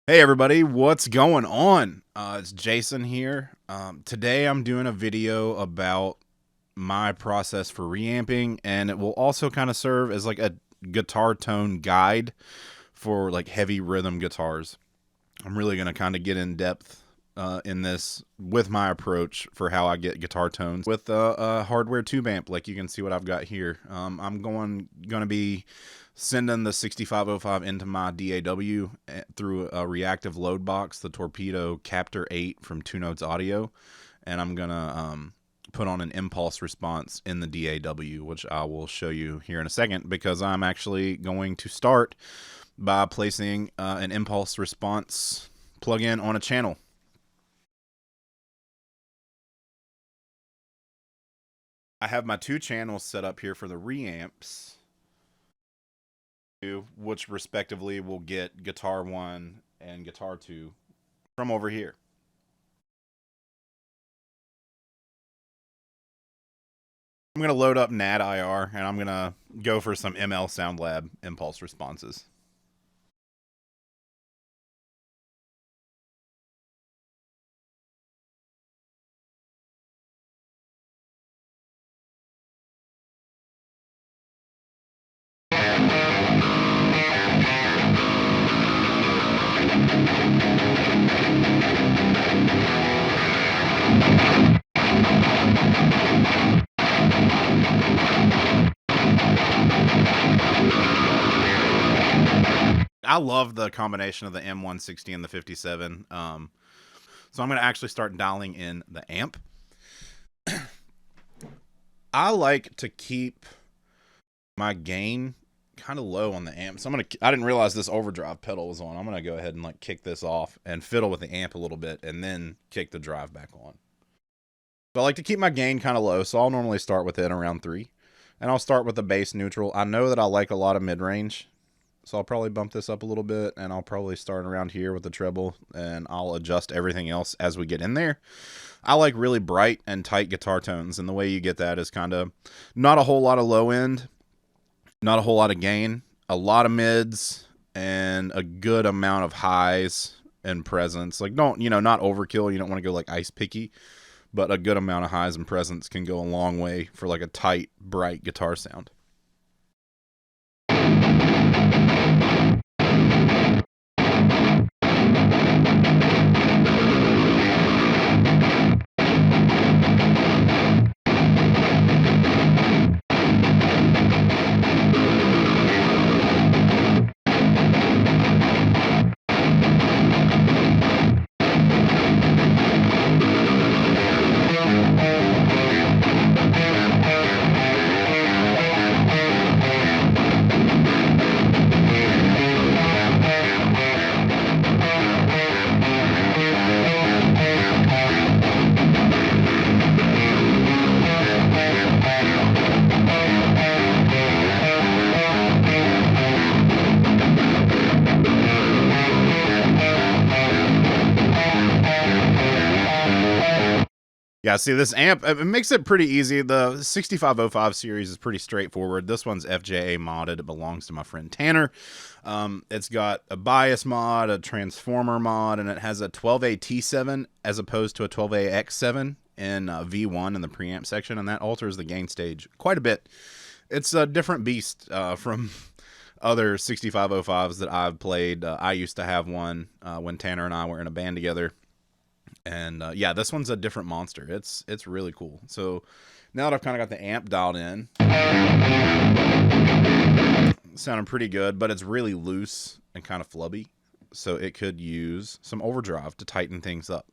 Hey everybody, what's going on? It's Jason here. Today I'm doing a video about my process for reamping, and it will also kind of serve as like a guitar tone guide for like heavy rhythm guitars. I'm really going to kind of get in depth in this with my approach for how I get guitar tones with a hardware tube amp, like you can see what I've got here. I'm going to be sending the 6505 into my DAW through a reactive load box, the Torpedo Captor 8 from Two Notes Audio, and I'm gonna put on an impulse response in the DAW, which I will show you here in a second, because I'm actually going to start by placing an impulse response plug-in on a channel. I have my two channels set up here for the reamps, which respectively will get guitar 1 and guitar 2 from over here. I'm going to load up NAD-IR, and I'm going to go for some ML Sound Lab impulse responses. I love the combination of the M160 and the 57. So I'm going to actually start dialing in the amp. I like to keep my gain kind of low on the amp. So I didn't realize this overdrive pedal was on. I'm going to go ahead and like kick this off and fiddle with the amp a little bit and then kick the drive back on. So I like to keep my gain kind of low. So I'll normally start with it around 3. And I'll start with the bass neutral. I know that I like a lot of mid-range, so I'll probably bump this up a little bit, and I'll probably start around here with the treble, and I'll adjust everything else as we get in there. I like really bright and tight guitar tones, and the way you get that is kind of not a whole lot of low end, not a whole lot of gain, a lot of mids, and a good amount of highs and presence. Like, not overkill. You don't want to go like ice picky, but a good amount of highs and presence can go a long way for like a tight, bright guitar sound. Yeah, see, this amp, it makes it pretty easy. The 6505 series is pretty straightforward. This one's FJA modded. It belongs to my friend Tanner. It's got a bias mod, a transformer mod, and it has a 12A T7 as opposed to a 12A X7 in V1 in the preamp section, and that alters the gain stage quite a bit. It's a different beast from other 6505s that I've played. I used to have one when Tanner and I were in a band together. And yeah, this one's a different monster. It's really cool. So now that I've kind of got the amp dialed in, sounding pretty good, but it's really loose and kind of flubby. So it could use some overdrive to tighten things up.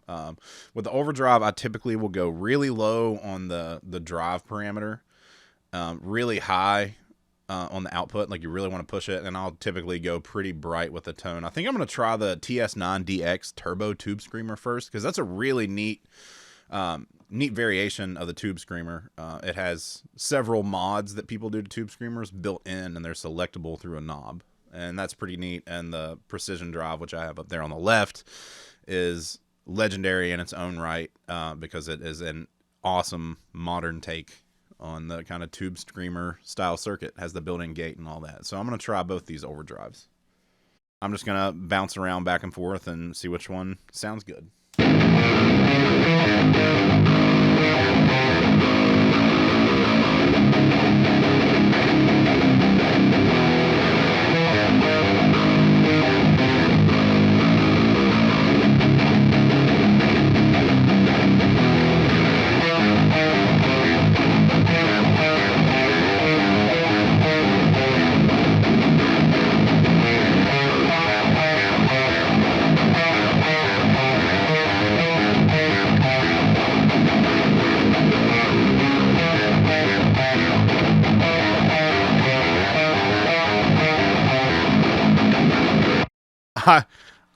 With the overdrive, I typically will go really low on the drive parameter, really high on the output, like you really want to push it, and I'll typically go pretty bright with the tone. I think I'm going to try the TS9DX Turbo Tube Screamer first, because that's a really neat variation of the Tube Screamer. It has several mods that people do to Tube Screamers built in, and they're selectable through a knob, and that's pretty neat. And the Precision Drive, which I have up there on the left, is legendary in its own right, because it is an awesome modern take on the kind of Tube Screamer style circuit. Has the built-in gate and all that. So I'm going to try both these overdrives. I'm just going to bounce around back and forth and see which one sounds good.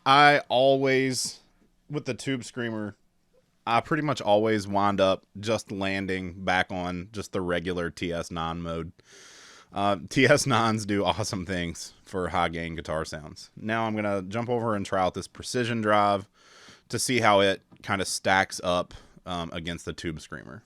I always, with the Tube Screamer, I pretty much always wind up just landing back on just the regular TS9 mode. TS9s do awesome things for high gain guitar sounds. Now I'm going to jump over and try out this Precision Drive to see how it kind of stacks up against the Tube Screamer.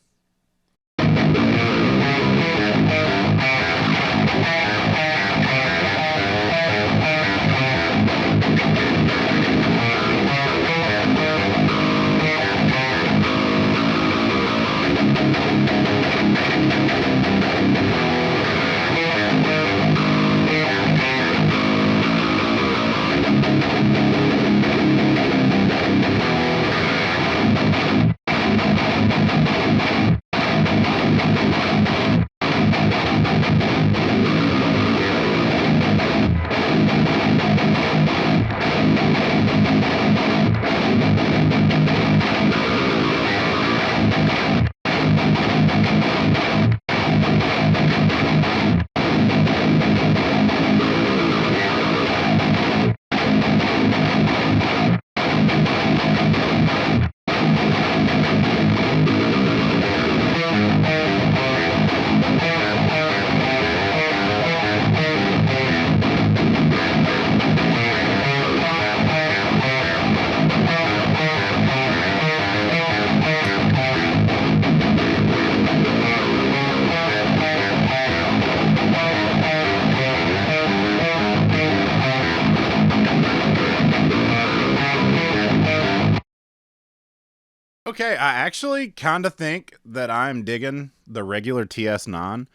Okay, I actually kind of think that I'm digging the regular TS9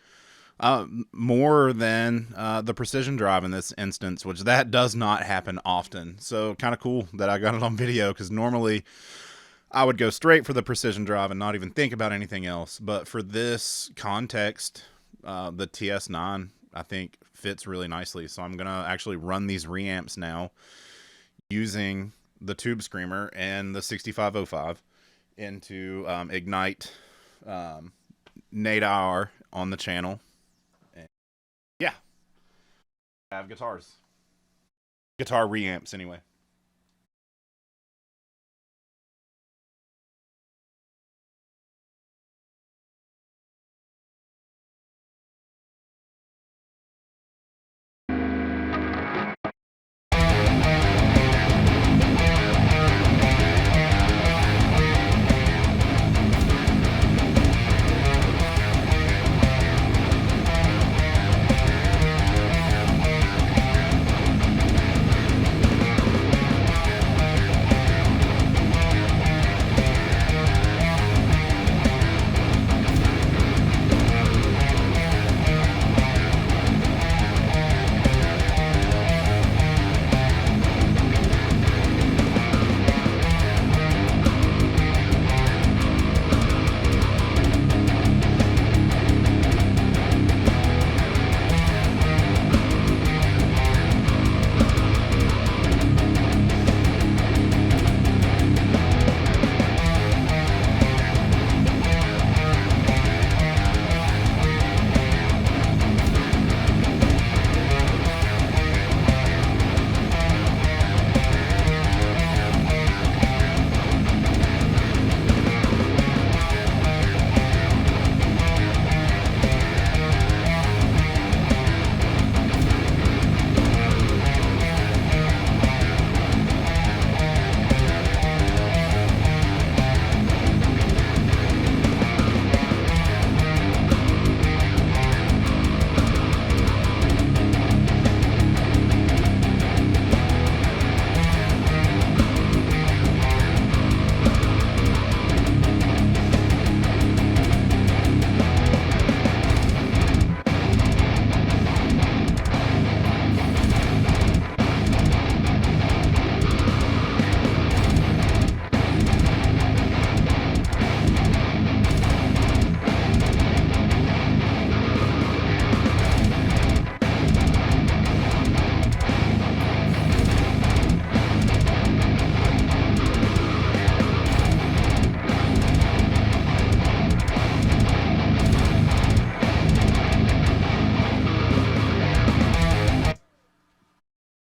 more than the Precision Drive in this instance, which that does not happen often. So kind of cool that I got it on video, because normally I would go straight for the Precision Drive and not even think about anything else. But for this context, the TS9 I think fits really nicely. So I'm going to actually run these reamps now using the Tube Screamer and the 6505 into Ignite Nadar on the channel. And yeah, I have guitar reamps anyway.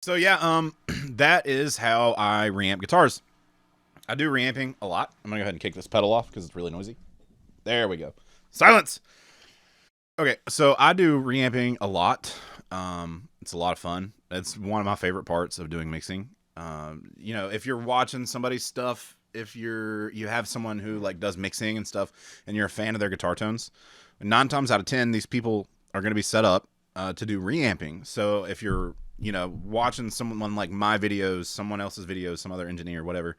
So yeah, that is how I reamp guitars. I do reamping a lot. I'm gonna go ahead and kick this pedal off because it's really noisy. There we go. Silence. Okay, so I do reamping a lot. It's a lot of fun. It's one of my favorite parts of doing mixing. If you're watching somebody's stuff, if you have someone who like does mixing and stuff, and you're a fan of their guitar tones, 9 times out of 10, these people are going to be set up to do reamping. So if you're watching someone like my videos, someone else's videos, some other engineer, whatever,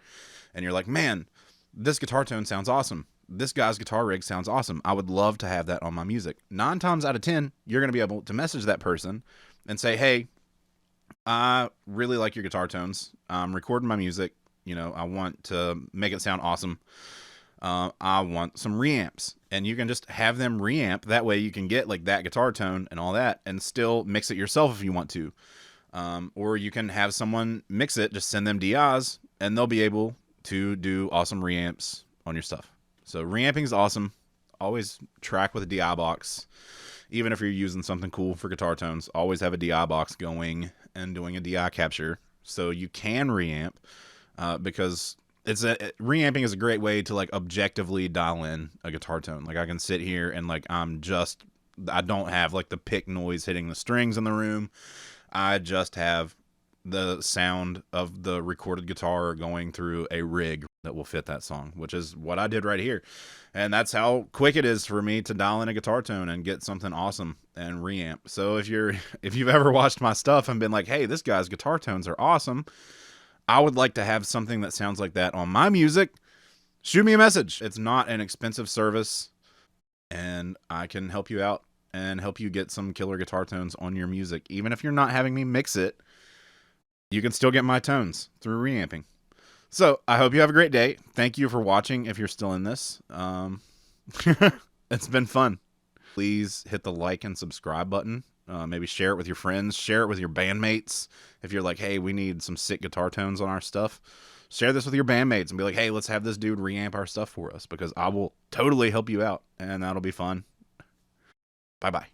and you're like, man, this guitar tone sounds awesome. This guy's guitar rig sounds awesome. I would love to have that on my music. 9 times out of 10, you're going to be able to message that person and say, hey, I really like your guitar tones. I'm recording my music. I want to make it sound awesome. I want some reamps. And you can just have them reamp. That way you can get like that guitar tone and all that and still mix it yourself if you want to. Or you can have someone mix it, just send them DIs, and they'll be able to do awesome reamps on your stuff. So reamping is awesome. Always track with a DI box. Even if you're using something cool for guitar tones, always have a DI box going and doing a DI capture so you can reamp, because reamping is a great way to like objectively dial in a guitar tone. Like I can sit here and like I don't have like the pick noise hitting the strings in the room. I just have the sound of the recorded guitar going through a rig that will fit that song, which is what I did right here. And that's how quick it is for me to dial in a guitar tone and get something awesome and reamp. So if you've ever watched my stuff and been like, hey, this guy's guitar tones are awesome, I would like to have something that sounds like that on my music, shoot me a message. It's not an expensive service, and I can help you out and help you get some killer guitar tones on your music. Even if you're not having me mix it, you can still get my tones through reamping. So I hope you have a great day. Thank you for watching if you're still in this. It's been fun. Please hit the like and subscribe button. Maybe share it with your friends. Share it with your bandmates. If you're like, hey, we need some sick guitar tones on our stuff, share this with your bandmates and be like, hey, let's have this dude reamp our stuff for us, because I will totally help you out, and that'll be fun. Bye-bye.